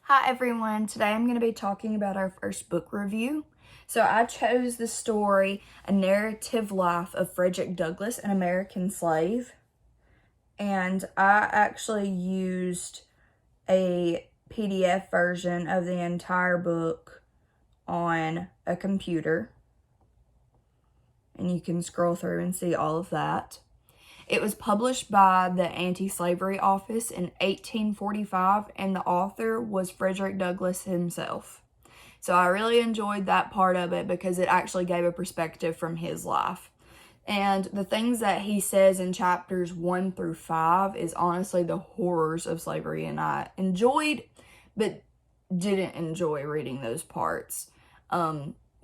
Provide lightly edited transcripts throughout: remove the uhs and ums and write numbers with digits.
Hi everyone, today I'm going to be talking about our first book review. So I chose the story, A Narrative Life of Frederick Douglass, an American Slave. And I actually used a PDF version of the entire book on a computer. And you can scroll through and see all of that. It was published by the Anti-Slavery Office in 1845, and the author was Frederick Douglass himself. So I really enjoyed that part of it because it actually gave a perspective from his life. And the things that he says in chapters 1 through 5 is honestly the horrors of slavery, and I enjoyed but didn't enjoy reading those parts.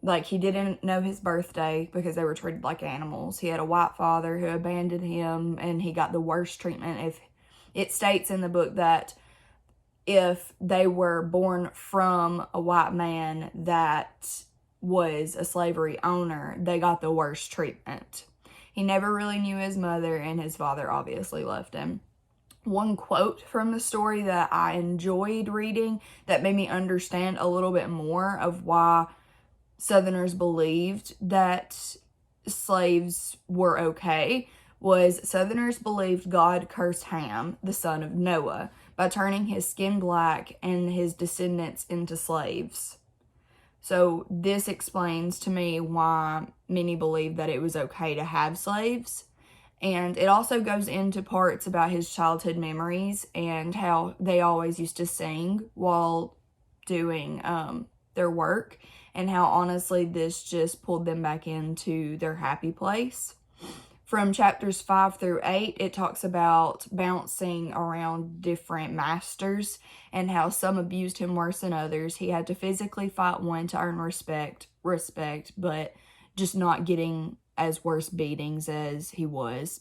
Like, he didn't know his birthday because they were treated like animals. He had a white father who abandoned him, and he got the worst treatment. If it states in the book that if they were born from a white man that was a slavery owner, they got the worst treatment. He never really knew his mother, and his father obviously left him. One quote from the story that I enjoyed reading that made me understand a little bit more of why Southerners believed that slaves were okay was Southerners believed God cursed Ham, the son of Noah, by turning his skin black and his descendants into slaves. So this explains to me why many believe that it was okay to have slaves. And it also goes into parts about his childhood memories and how they always used to sing while doing their work, and how honestly this just pulled them back into their happy place. From chapters 5 through 8, it talks about bouncing around different masters and how some abused him worse than others. He had to physically fight one to earn respect, but just not getting as worse beatings as he was.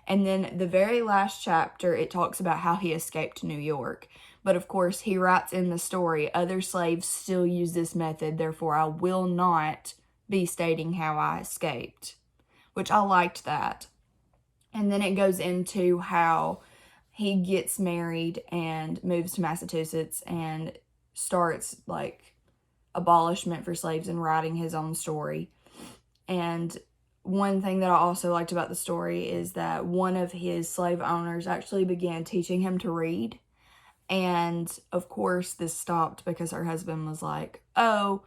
And then the very last chapter, it talks about how he escaped to New York. But of course, he writes in the story, other slaves still use this method, therefore I will not be stating how I escaped, which I liked that. And then it goes into how he gets married and moves to Massachusetts and starts like abolishment for slaves and writing his own story. And one thing that I also liked about the story is that one of his slave owners actually began teaching him to read. And of course, this stopped because her husband was like, oh,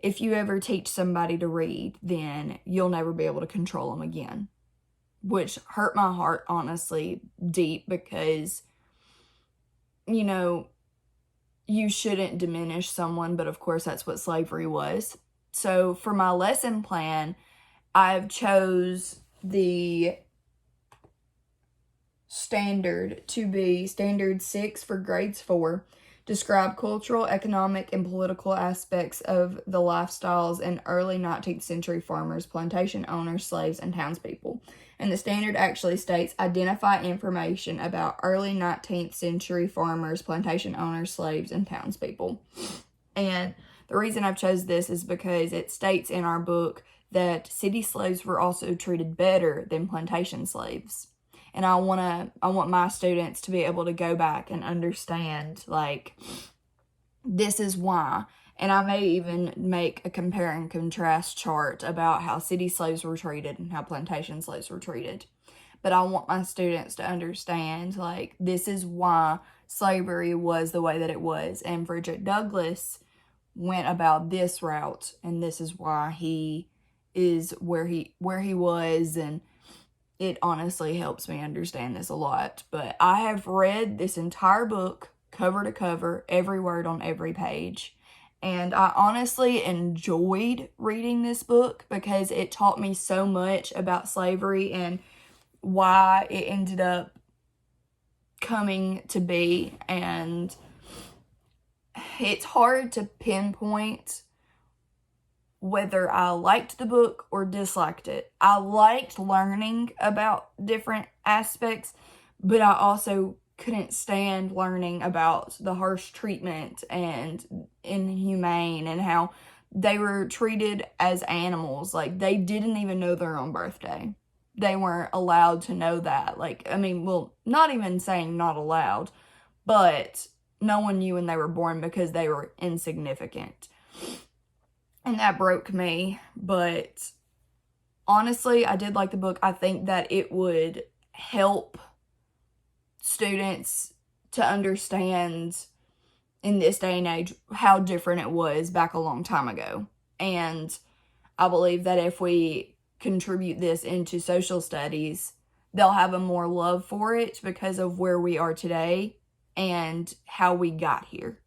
if you ever teach somebody to read, then you'll never be able to control them again. Which hurt my heart, honestly, deep, because, you know, you shouldn't diminish someone, but of course that's what slavery was. So for my lesson plan, I've chose the standard to be standard 6 for grades 4. Describe cultural, economic, and political aspects of the lifestyles in early 19th century farmers, plantation owners, slaves, and townspeople. And the standard actually states, identify information about early 19th century farmers, plantation owners, slaves, and townspeople. And the reason I've chose this is because it states in our book that city slaves were also treated better than plantation slaves. And I want my students to be able to go back and understand, like, this is why. And I may even make a compare and contrast chart about how city slaves were treated and how plantation slaves were treated. But I want my students to understand, like, this is why slavery was the way that it was. And Frederick Douglass went about this route, and this is why he is where he was, and it honestly helps me understand this a lot. But I have read this entire book, cover to cover, every word on every page. And I honestly enjoyed reading this book because it taught me so much about slavery and why it ended up coming to be. And it's hard to pinpoint whether I liked the book or disliked it. I liked learning about different aspects, but I also couldn't stand learning about the harsh treatment and inhumane and how they were treated as animals. Like, they didn't even know their own birthday. They weren't allowed to know that. Like, I mean, well, not even saying not allowed, but no one knew when they were born because they were insignificant. And that broke me, but honestly, I did like the book. I think that it would help students to understand in this day and age how different it was back a long time ago. And I believe that if we contribute this into social studies, they'll have a more love for it because of where we are today and how we got here.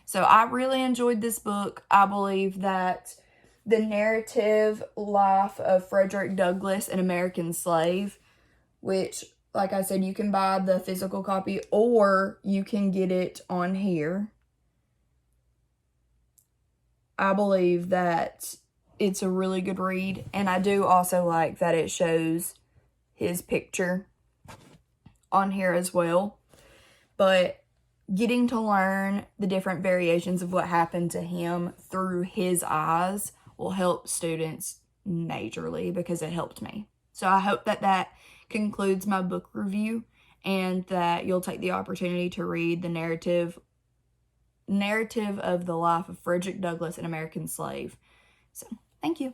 So I really enjoyed this book. I believe that the narrative life of Frederick Douglass, an American slave, which, like I said, you can buy the physical copy or you can get it on here. I believe that it's a really good read, and I do also like that it shows his picture on here as well. But getting to learn the different variations of what happened to him through his eyes will help students majorly because it helped me. So I hope that that concludes my book review and that you'll take the opportunity to read the narrative of the life of Frederick Douglass, an American slave. So, thank you.